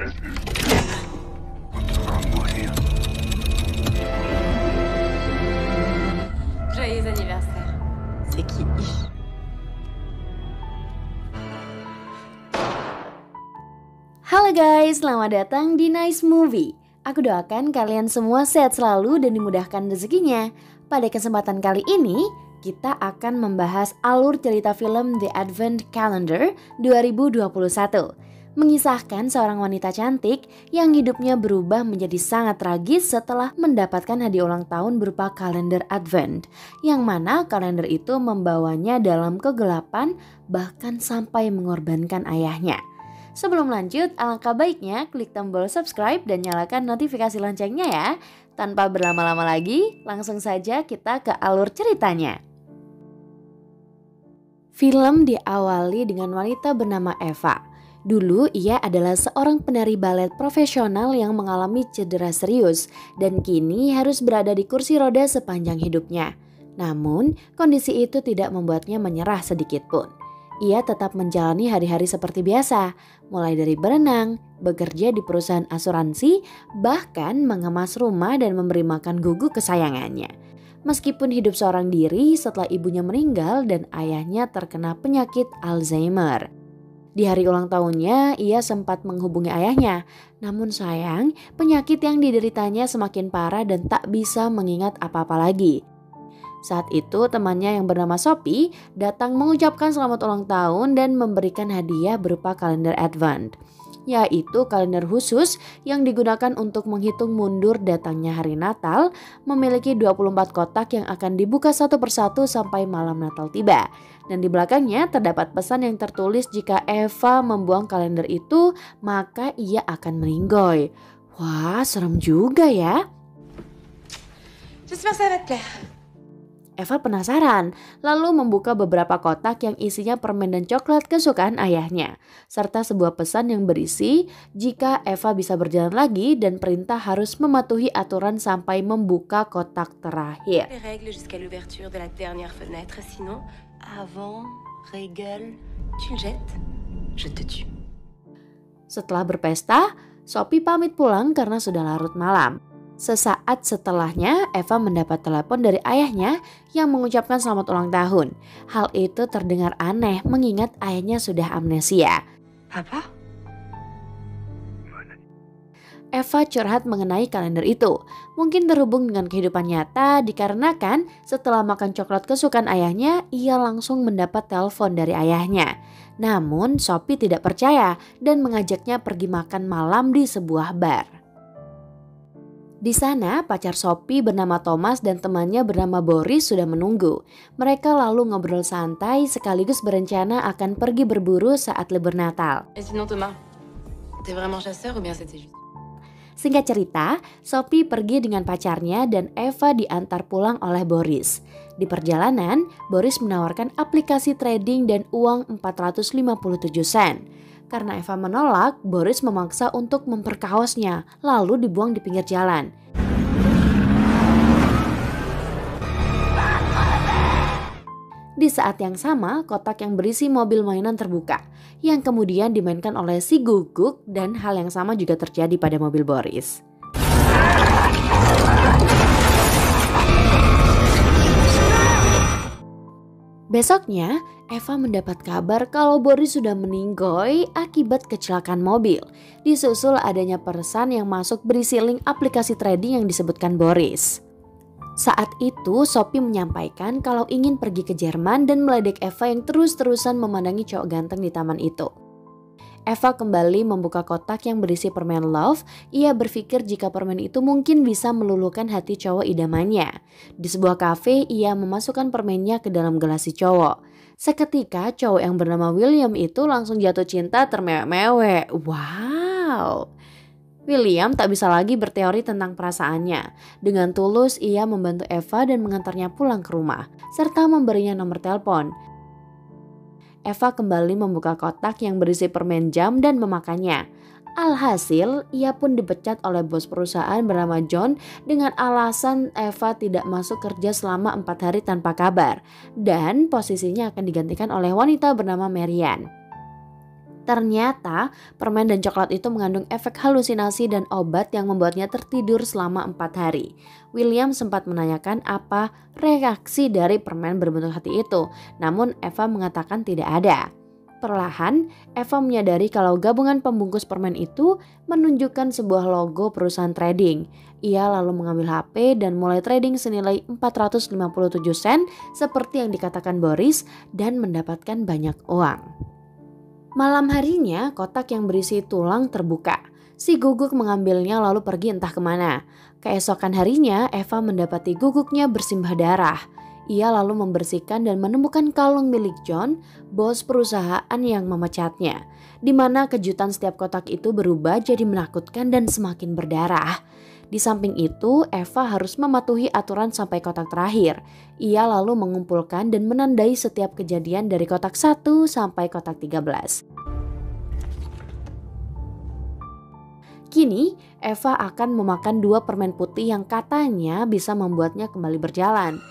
Joyeux anniversaire. C'est qui? Halo guys, selamat datang di Nice Movie. Aku doakan kalian semua sehat selalu dan dimudahkan rezekinya. Pada kesempatan kali ini, kita akan membahas alur cerita film The Advent Calendar 2021. Mengisahkan seorang wanita cantik yang hidupnya berubah menjadi sangat tragis setelah mendapatkan hadiah ulang tahun berupa kalender Advent, yang mana kalender itu membawanya dalam kegelapan bahkan sampai mengorbankan ayahnya. Sebelum lanjut, alangkah baiknya klik tombol subscribe dan nyalakan notifikasi loncengnya ya. Tanpa berlama-lama lagi, langsung saja kita ke alur ceritanya. Film diawali dengan wanita bernama Eva. Dulu ia adalah seorang penari balet profesional yang mengalami cedera serius dan kini harus berada di kursi roda sepanjang hidupnya. Namun, kondisi itu tidak membuatnya menyerah sedikit pun. Ia tetap menjalani hari-hari seperti biasa, mulai dari berenang, bekerja di perusahaan asuransi, bahkan mengemas rumah dan memberi makan gugu kesayangannya. Meskipun hidup seorang diri setelah ibunya meninggal dan ayahnya terkena penyakit Alzheimer. Di hari ulang tahunnya, ia sempat menghubungi ayahnya. Namun sayang, penyakit yang dideritanya semakin parah dan tak bisa mengingat apa-apa lagi. Saat itu temannya yang bernama Sophie datang mengucapkan selamat ulang tahun dan memberikan hadiah berupa kalender Advent, yaitu kalender khusus yang digunakan untuk menghitung mundur datangnya hari Natal, memiliki 24 kotak yang akan dibuka satu persatu sampai malam Natal tiba. Dan di belakangnya terdapat pesan yang tertulis jika Eva membuang kalender itu, maka ia akan meninggoy. Wah, serem juga ya. J'espère que ça va te plaire. Eva penasaran, lalu membuka beberapa kotak yang isinya permen dan coklat kesukaan ayahnya, serta sebuah pesan yang berisi jika Eva bisa berjalan lagi dan perintah harus mematuhi aturan sampai membuka kotak terakhir. Les règles jusqu'à l'ouverture de la dernière fenêtre, sinon, avant, régale, tu le jettes, je te tue. Setelah berpesta, Sophie pamit pulang karena sudah larut malam. Sesaat setelahnya, Eva mendapat telepon dari ayahnya yang mengucapkan selamat ulang tahun. Hal itu terdengar aneh mengingat ayahnya sudah amnesia. Papa? Eva curhat mengenai kalender itu. Mungkin terhubung dengan kehidupan nyata dikarenakan setelah makan coklat kesukaan ayahnya, ia langsung mendapat telepon dari ayahnya. Namun Sophie tidak percaya dan mengajaknya pergi makan malam di sebuah bar. Di sana, pacar Sophie bernama Thomas dan temannya bernama Boris sudah menunggu. Mereka lalu ngobrol santai sekaligus berencana akan pergi berburu saat libur Natal. Et sinon Thomas, t'es vraiment chasseur ou bien c'était juste? Singkat cerita, Sophie pergi dengan pacarnya dan Eva diantar pulang oleh Boris. Di perjalanan, Boris menawarkan aplikasi trading dan uang 457 sen. Karena Eva menolak, Boris memaksa untuk memperkaosnya, lalu dibuang di pinggir jalan. Di saat yang sama, kotak yang berisi mobil mainan terbuka, yang kemudian dimainkan oleh si Guguk dan hal yang sama juga terjadi pada mobil Boris. Besoknya, Eva mendapat kabar kalau Boris sudah meninggoy akibat kecelakaan mobil. Disusul adanya pesan yang masuk berisi link aplikasi trading yang disebutkan Boris. Saat itu, Sophie menyampaikan kalau ingin pergi ke Jerman dan meledek Eva yang terus-terusan memandangi cowok ganteng di taman itu. Eva kembali membuka kotak yang berisi permen love. Ia berpikir jika permen itu mungkin bisa meluluhkan hati cowok idamannya. Di sebuah kafe, ia memasukkan permennya ke dalam gelas si cowok. Seketika cowok yang bernama William itu langsung jatuh cinta termewek-mewek. Wow. William tak bisa lagi berteori tentang perasaannya. Dengan tulus ia membantu Eva dan mengantarnya pulang ke rumah, serta memberinya nomor telepon. Eva kembali membuka kotak yang berisi permen jam dan memakannya. Alhasil, ia pun dipecat oleh bos perusahaan bernama John dengan alasan Eva tidak masuk kerja selama 4 hari tanpa kabar dan posisinya akan digantikan oleh wanita bernama Marian. Ternyata permen dan coklat itu mengandung efek halusinasi dan obat yang membuatnya tertidur selama 4 hari. William sempat menanyakan apa reaksi dari permen berbentuk hati itu, namun Eva mengatakan tidak ada. Perlahan, Eva menyadari kalau gabungan pembungkus permen itu menunjukkan sebuah logo perusahaan trading. Ia lalu mengambil HP dan mulai trading senilai 457 sen seperti yang dikatakan Boris dan mendapatkan banyak uang. Malam harinya, kotak yang berisi tulang terbuka. Si guguk mengambilnya lalu pergi entah kemana. Keesokan harinya, Eva mendapati guguknya bersimbah darah. Ia lalu membersihkan dan menemukan kalung milik John, bos perusahaan yang memecatnya. Di mana kejutan setiap kotak itu berubah jadi menakutkan dan semakin berdarah. Di samping itu, Eva harus mematuhi aturan sampai kotak terakhir. Ia lalu mengumpulkan dan menandai setiap kejadian dari kotak 1 sampai kotak 13. Kini, Eva akan memakan 2 permen putih yang katanya bisa membuatnya kembali berjalan.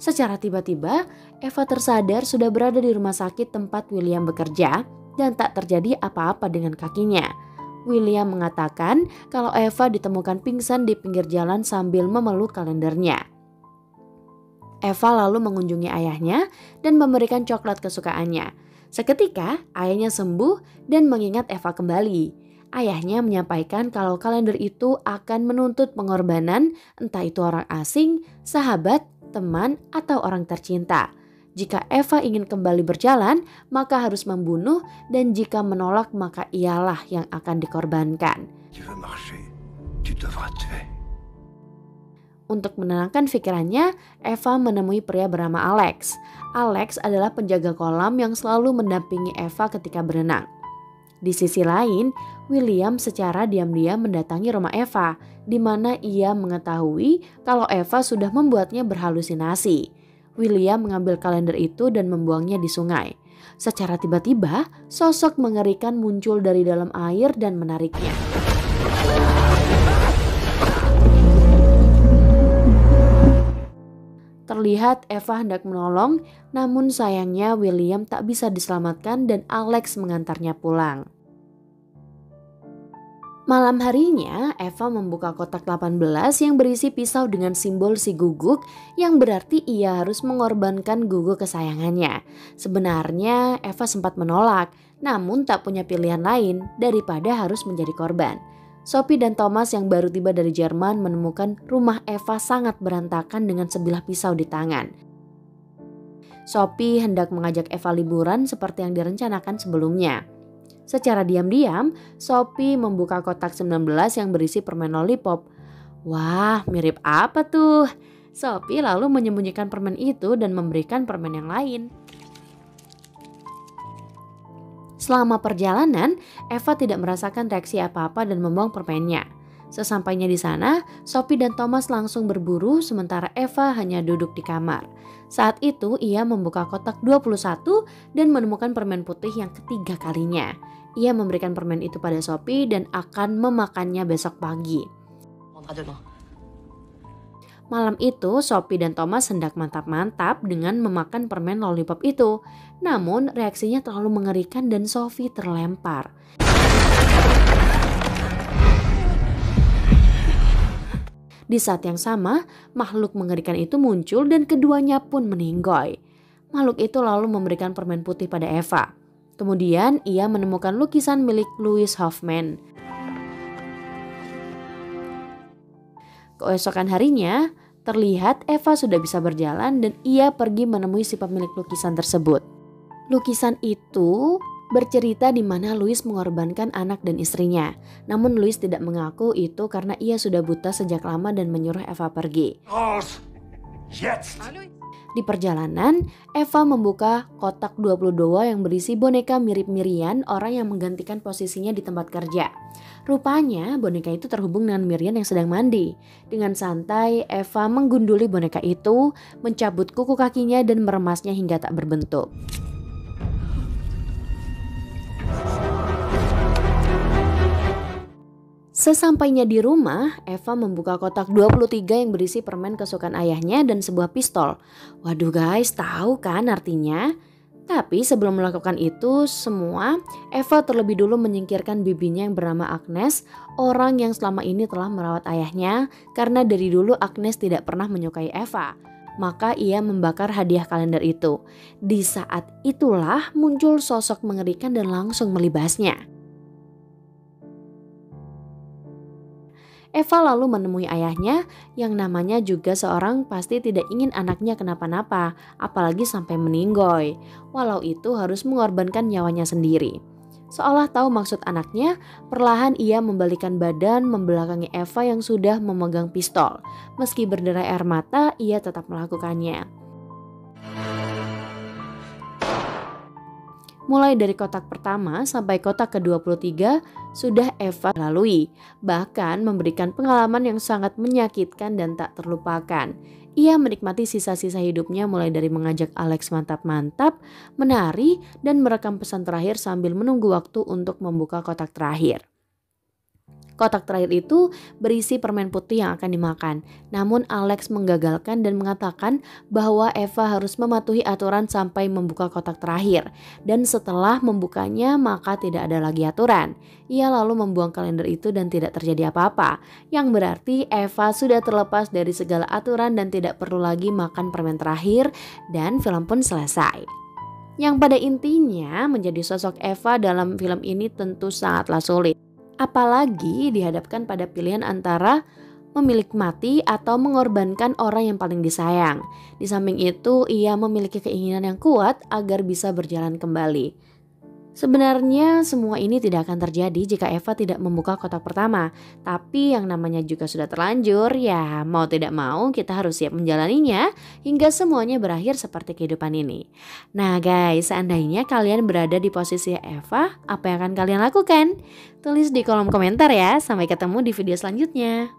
Secara tiba-tiba, Eva tersadar sudah berada di rumah sakit tempat William bekerja dan tak terjadi apa-apa dengan kakinya. William mengatakan kalau Eva ditemukan pingsan di pinggir jalan sambil memeluk kalendernya. Eva lalu mengunjungi ayahnya dan memberikan coklat kesukaannya. Seketika ayahnya sembuh dan mengingat Eva kembali. Ayahnya menyampaikan kalau kalender itu akan menuntut pengorbanan, entah itu orang asing, sahabat, teman, atau orang tercinta. Jika Eva ingin kembali berjalan, maka harus membunuh, dan jika menolak maka ialah yang akan dikorbankan. Untuk menenangkan pikirannya, Eva menemui pria bernama Alex. Alex adalah penjaga kolam yang selalu mendampingi Eva ketika berenang. Di sisi lain, William secara diam-diam mendatangi rumah Eva, di mana ia mengetahui kalau Eva sudah membuatnya berhalusinasi. William mengambil kalender itu dan membuangnya di sungai. Secara tiba-tiba, sosok mengerikan muncul dari dalam air dan menariknya. Terlihat Eva hendak menolong, namun sayangnya William tak bisa diselamatkan dan Alex mengantarnya pulang. Malam harinya, Eva membuka kotak 18 yang berisi pisau dengan simbol si guguk yang berarti ia harus mengorbankan guguk kesayangannya. Sebenarnya Eva sempat menolak, namun tak punya pilihan lain daripada harus menjadi korban. Sophie dan Thomas yang baru tiba dari Jerman menemukan rumah Eva sangat berantakan dengan sebilah pisau di tangan. Sophie hendak mengajak Eva liburan seperti yang direncanakan sebelumnya. Secara diam-diam, Sophie membuka kotak 19 yang berisi permen lollipop. Wah, mirip apa tuh? Sophie lalu menyembunyikan permen itu dan memberikan permen yang lain. Selama perjalanan, Eva tidak merasakan reaksi apa-apa dan membuang permennya. Sesampainya di sana, Sophie dan Thomas langsung berburu sementara Eva hanya duduk di kamar. Saat itu ia membuka kotak 21 dan menemukan permen putih yang ketiga kalinya. Ia memberikan permen itu pada Sophie dan akan memakannya besok pagi. Malam itu Sophie dan Thomas hendak mantap-mantap dengan memakan permen lollipop itu. Namun reaksinya terlalu mengerikan dan Sophie terlempar. Di saat yang sama, makhluk mengerikan itu muncul dan keduanya pun meninggoy. Makhluk itu lalu memberikan permen putih pada Eva. Kemudian ia menemukan lukisan milik Louis Hoffman. Keesokan harinya, terlihat Eva sudah bisa berjalan dan ia pergi menemui si pemilik lukisan tersebut. Lukisan itu bercerita di mana Louis mengorbankan anak dan istrinya. Namun Louis tidak mengaku itu karena ia sudah buta sejak lama dan menyuruh Eva pergi. Di perjalanan, Eva membuka kotak 22 yang berisi boneka mirip Miriam, orang yang menggantikan posisinya di tempat kerja. Rupanya boneka itu terhubung dengan Miriam yang sedang mandi. Dengan santai, Eva menggunduli boneka itu, mencabut kuku kakinya dan meremasnya hingga tak berbentuk. Sesampainya di rumah, Eva membuka kotak 23 yang berisi permen kesukaan ayahnya dan sebuah pistol. Waduh guys, tahu kan artinya? Tapi sebelum melakukan itu semua, Eva terlebih dulu menyingkirkan bibinya yang bernama Agnes, orang yang selama ini telah merawat ayahnya, karena dari dulu Agnes tidak pernah menyukai Eva. Maka ia membakar hadiah kalender itu. Di saat itulah muncul sosok mengerikan dan langsung melibasnya. Eva lalu menemui ayahnya yang namanya juga seorang pasti tidak ingin anaknya kenapa-napa, apalagi sampai meninggoy. Walau itu harus mengorbankan nyawanya sendiri. Seolah tahu maksud anaknya, perlahan ia membalikan badan membelakangi Eva yang sudah memegang pistol. Meski berderai air mata, ia tetap melakukannya. Mulai dari kotak pertama sampai kotak ke-23 sudah Eva lalui, bahkan memberikan pengalaman yang sangat menyakitkan dan tak terlupakan. Ia menikmati sisa-sisa hidupnya mulai dari mengajak Alex mantap-mantap, menari, dan merekam pesan terakhir sambil menunggu waktu untuk membuka kotak terakhir. Kotak terakhir itu berisi permen putih yang akan dimakan. Namun Alex menggagalkan dan mengatakan bahwa Eva harus mematuhi aturan sampai membuka kotak terakhir. Dan setelah membukanya maka tidak ada lagi aturan. Ia lalu membuang kalender itu dan tidak terjadi apa-apa. Yang berarti Eva sudah terlepas dari segala aturan dan tidak perlu lagi makan permen terakhir dan film pun selesai. Yang pada intinya menjadi sosok Eva dalam film ini tentu sangatlah sulit. Apalagi dihadapkan pada pilihan antara memilih mati atau mengorbankan orang yang paling disayang. Di samping itu, ia memiliki keinginan yang kuat agar bisa berjalan kembali. Sebenarnya semua ini tidak akan terjadi jika Eva tidak membuka kotak pertama. Tapi yang namanya juga sudah terlanjur, ya mau tidak mau kita harus siap menjalaninya hingga semuanya berakhir seperti kehidupan ini. Nah guys, seandainya kalian berada di posisi Eva, apa yang akan kalian lakukan? Tulis di kolom komentar ya. Sampai ketemu di video selanjutnya.